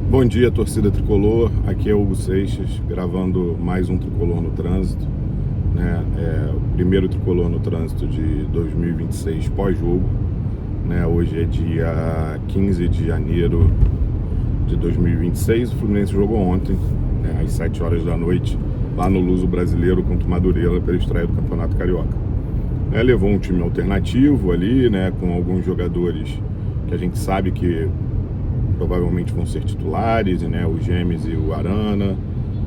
Bom dia, torcida tricolor. Aqui é o Hugo Seixas, gravando mais um Tricolor no Trânsito, né? O primeiro Tricolor no Trânsito de 2026 pós-jogo, né? Hoje é dia 15 de janeiro de 2026. O Fluminense jogou ontem, né, às 7 horas da noite, lá no Luso Brasileiro contra o Madureira pela estreia do Campeonato Carioca. Levou um time alternativo ali, né, com alguns jogadores que a gente sabe que provavelmente vão ser titulares, né, o James e o Arana,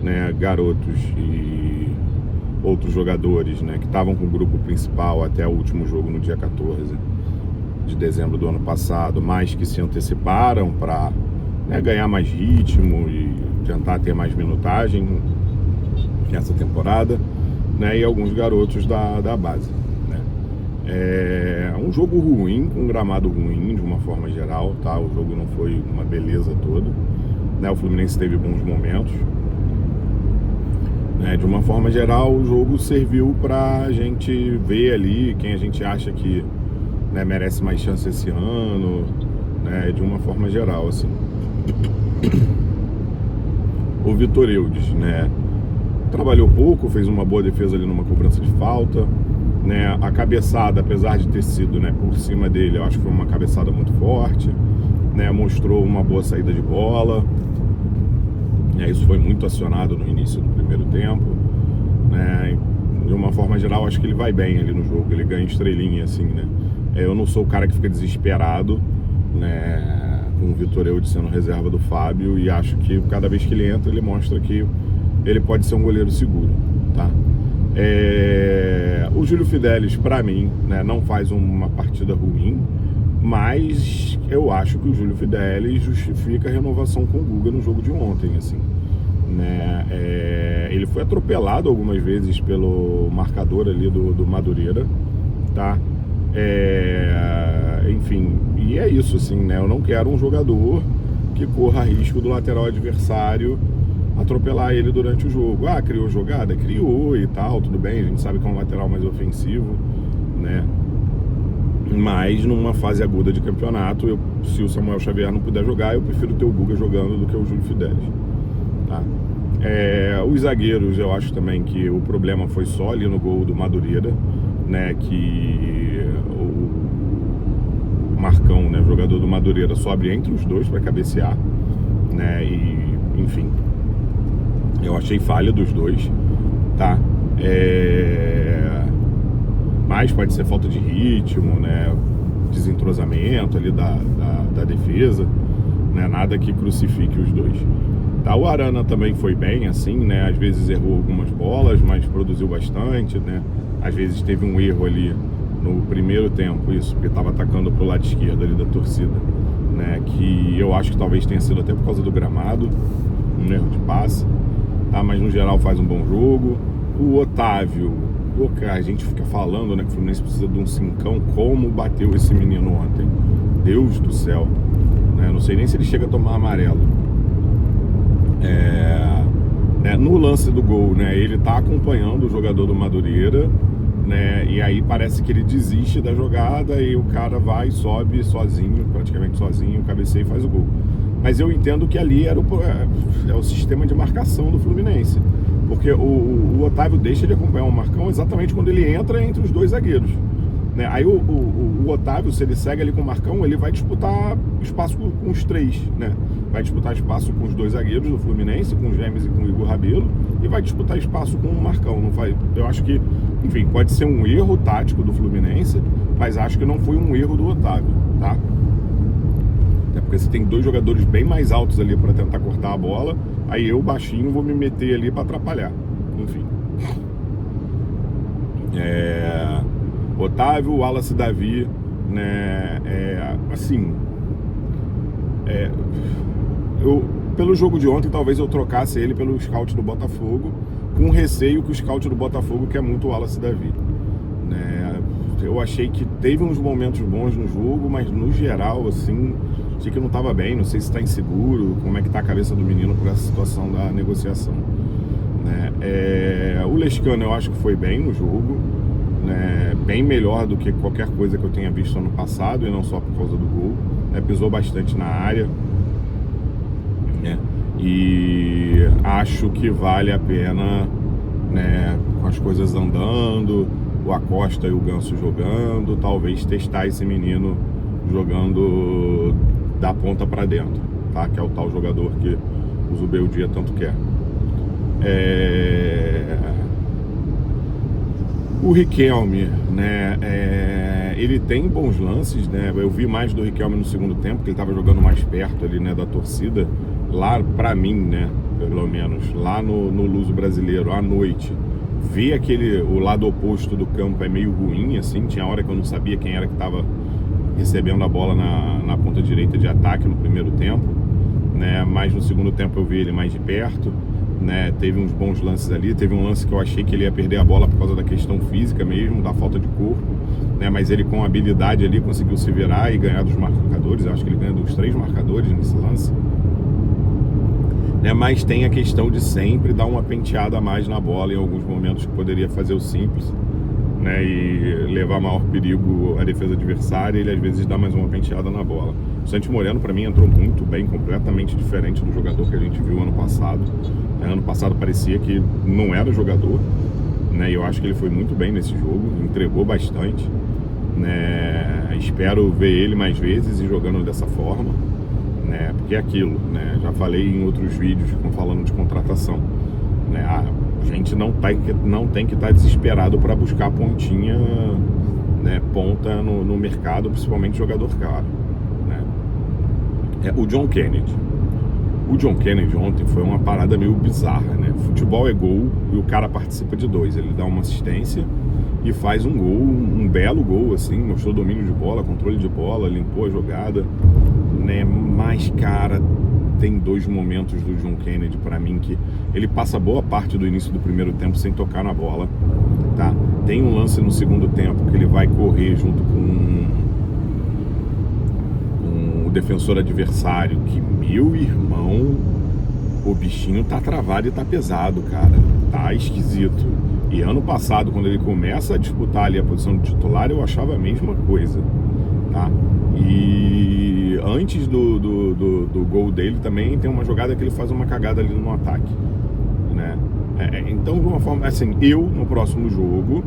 né, garotos e outros jogadores, né, que estavam com o grupo principal até o último jogo no dia 14 de dezembro do ano passado, mas que se anteciparam para, né, ganhar mais ritmo e tentar ter mais minutagem nessa temporada, né, e alguns garotos da base. É um jogo ruim, com um gramado ruim de uma forma geral, tá? O jogo não foi uma beleza toda, né? O Fluminense teve bons momentos, né? De uma forma geral, o jogo serviu pra gente ver ali quem a gente acha que, né, merece mais chance esse ano, né? De uma forma geral, assim. O Vitor Eudes, né, trabalhou pouco, fez uma boa defesa ali numa cobrança de falta, né? A cabeçada, apesar de ter sido, né, por cima dele, eu acho que foi uma cabeçada muito forte, né? Mostrou uma boa saída de bola, isso foi muito acionado no início do primeiro tempo, né? De uma forma geral, acho que ele vai bem ali no jogo, ele ganha estrelinha, assim, né? Eu não sou o cara que fica desesperado, né, com o Vitor Eudes sendo reserva do Fábio, e acho que cada vez que ele entra, ele mostra que ele pode ser um goleiro seguro, tá? O Júlio Fidelis, para mim, né, não faz uma partida ruim, mas eu acho que o Júlio Fidelis justifica a renovação com o Guga no jogo de ontem, assim, né? Ele foi atropelado algumas vezes pelo marcador ali do Madureira, tá? Enfim, e é isso, assim, né? Eu não quero um jogador que corra risco do lateral adversário atropelar ele durante o jogo. Criou jogada? Criou e tal, tudo bem, a gente sabe que é um lateral mais ofensivo, né? Mas numa fase aguda de campeonato, se o Samuel Xavier não puder jogar, eu prefiro ter o Guga jogando do que o Júlio Fidelis, tá? Os zagueiros, eu acho também que o problema foi só ali no gol do Madureira, né? Que o Marcão, né, jogador do Madureira, sobe entre os dois para cabecear, né? E, enfim, eu achei falha dos dois, tá? Mas pode ser falta de ritmo, né? Desentrosamento ali da defesa, né? Nada que crucifique os dois, tá? O Arana também foi bem, assim, né? Às vezes errou algumas bolas, mas produziu bastante, né? Às vezes teve um erro ali no primeiro tempo, isso, porque estava atacando pro lado esquerdo ali da torcida, né? Que eu acho que talvez tenha sido até por causa do gramado, um erro de passe, tá? Mas no geral faz um bom jogo. O Otávio, a gente fica falando, né, que o Fluminense precisa de um cincão. Como bateu esse menino ontem, Deus do céu, né? Não sei nem se ele chega a tomar amarelo. Né, no lance do gol, né, ele tá acompanhando o jogador do Madureira, né, e aí parece que ele desiste da jogada e o cara vai, sobe sozinho, praticamente sozinho, cabeceia e faz o gol. Mas eu entendo que ali era o sistema de marcação do Fluminense, porque o Otávio deixa de acompanhar o Marcão exatamente quando ele entra entre os dois zagueiros, né? Aí o Otávio, se ele segue ali com o Marcão, ele vai disputar espaço com os três, né? Vai disputar espaço com os dois zagueiros do Fluminense, com o James e com o Igor Rabelo, e vai disputar espaço com o Marcão. Não vai, eu acho que, enfim, pode ser um erro tático do Fluminense, mas acho que não foi um erro do Otávio, tá? Até porque você tem dois jogadores bem mais altos ali para tentar cortar a bola, aí eu, baixinho, vou me meter ali para atrapalhar. Enfim. Otávio, Wallace Davi, né? Assim, pelo jogo de ontem, talvez eu trocasse ele pelo scout do Botafogo, com receio que o scout do Botafogo quer muito o Wallace Davi, né? Eu achei que teve uns momentos bons no jogo, mas no geral, assim, achei que não estava bem. Não sei se está inseguro, como é que está a cabeça do menino por essa situação da negociação, né? O Lescano eu acho que foi bem no jogo, né? Bem melhor do que qualquer coisa que eu tenha visto ano passado, e não só por causa do gol, né? Pisou bastante na área, né? e acho que vale a pena, né, com as coisas andando, o Acosta e o Ganso jogando, talvez testar esse menino jogando da ponta para dentro, tá? Que é o tal jogador que o Zubeldia tanto quer. O Riquelme, né, ele tem bons lances, né? Eu vi mais do Riquelme no segundo tempo, que ele estava jogando mais perto ali, né, da torcida. Lá, para mim, né, pelo menos, lá no Luso Brasileiro, à noite, ver o lado oposto do campo é meio ruim, assim. Tinha hora que eu não sabia quem era que estava recebendo a bola na ponta direita de ataque no primeiro tempo, né? Mas no segundo tempo eu vi ele mais de perto, né? Teve uns bons lances ali. Teve um lance que eu achei que ele ia perder a bola por causa da questão física mesmo, da falta de corpo, né? Mas ele, com habilidade ali, conseguiu se virar e ganhar dos marcadores. Eu acho que ele ganha dos 3 marcadores nesse lance, né? Mas tem a questão de sempre dar uma penteada a mais na bola em alguns momentos, que poderia fazer o simples, né, e levar maior perigo à defesa adversária. Ele às vezes dá mais uma penteada na bola. O Santi Moreno, para mim, entrou muito bem, completamente diferente do jogador que a gente viu ano passado. Ano passado parecia que não era jogador, né, e eu acho que ele foi muito bem nesse jogo, entregou bastante, né. Espero ver ele mais vezes e jogando dessa forma, né, porque é aquilo, né, já falei em outros vídeos falando de contratação, né. A gente não tem que estar desesperado para buscar pontinha, né, ponta no mercado, principalmente jogador caro, né. O John Kennedy ontem foi uma parada meio bizarra, né. Futebol é gol e o cara participa de 2. Ele dá uma assistência e faz um gol, um belo gol, assim, mostrou domínio de bola, controle de bola, limpou a jogada, né. Mas, cara, tem 2 momentos do John Kennedy para mim que ele passa boa parte do início do primeiro tempo sem tocar na bola, tá? Tem um lance no segundo tempo que ele vai correr junto com o defensor adversário, que, meu irmão, o bichinho tá travado e tá pesado, cara, tá esquisito. E ano passado, quando ele começa a disputar ali a posição de titular, eu achava a mesma coisa, tá? E antes do gol dele também tem uma jogada que ele faz uma cagada ali no ataque, né? Então, de uma forma assim, eu no próximo jogo,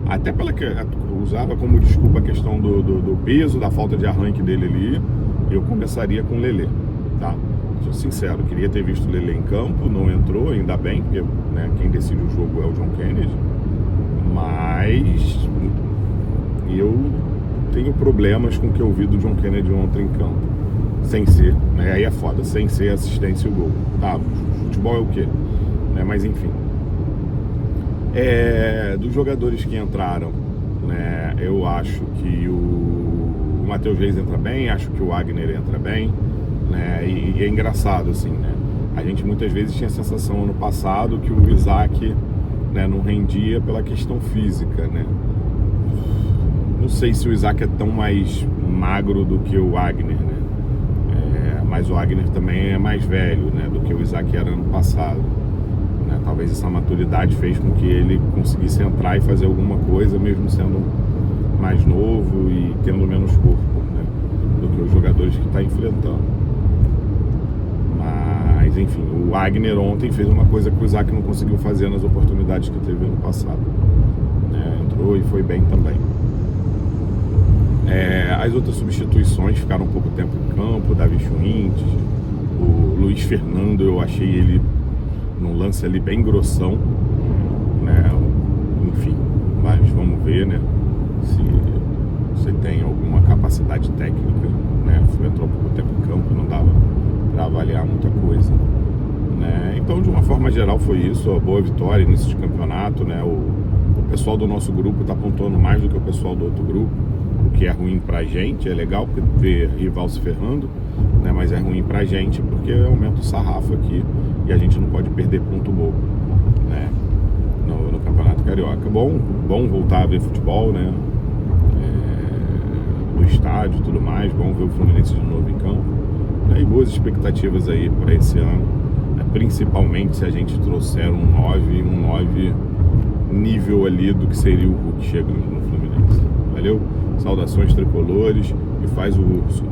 até pela que usava como desculpa a questão do peso, da falta de arranque dele ali, eu começaria com o Lelê, tá? Sou sincero, queria ter visto o Lelê em campo, não entrou, ainda bem, porque, né, quem decide o jogo é o John Kennedy, mas eu tenho problemas com o que eu vi do John Kennedy ontem em campo, sem ser, né, aí é foda, sem ser assistência e o gol, tá? Futebol é o quê? Né, mas enfim, dos jogadores que entraram, né, eu acho que o Matheus Reis entra bem, acho que o Wagner entra bem, né, e é engraçado, assim, né, a gente muitas vezes tinha a sensação ano passado que o Isaac, né, não rendia pela questão física, né. Não sei se o Isaac é tão mais magro do que o Wagner, né? Mas o Wagner também é mais velho, né, do que o Isaac era ano passado, né? Talvez essa maturidade fez com que ele conseguisse entrar e fazer alguma coisa, mesmo sendo mais novo e tendo menos corpo, né, do que os jogadores que está enfrentando. Mas, enfim, o Wagner ontem fez uma coisa que o Isaac não conseguiu fazer nas oportunidades que teve ano passado, né? Entrou e foi bem também. As outras substituições ficaram um pouco tempo em campo, o Davi Schwindt, o Luiz Fernando, eu achei ele num lance ali bem grossão, né? Enfim, mas vamos ver, né, se você tem alguma capacidade técnica, né? Entrou pouco tempo em campo, não dava para avaliar muita coisa, né? Então, de uma forma geral, foi isso, a boa vitória, início de campeonato, né? O pessoal do nosso grupo está pontuando mais do que o pessoal do outro grupo, o que é ruim pra gente. É legal ver rival se ferrando, né? Mas é ruim pra gente porque aumenta o sarrafo aqui e a gente não pode perder ponto bobo, né, no Campeonato Carioca. Bom voltar a ver futebol, né, no estádio e tudo mais. Bom ver o Fluminense de novo em campo, né? E boas expectativas aí para esse ano, né? Principalmente se a gente trouxer um 9 nível ali do que seria o Hulk chegando no Fluminense. Valeu? Saudações tricolores e faz o urso.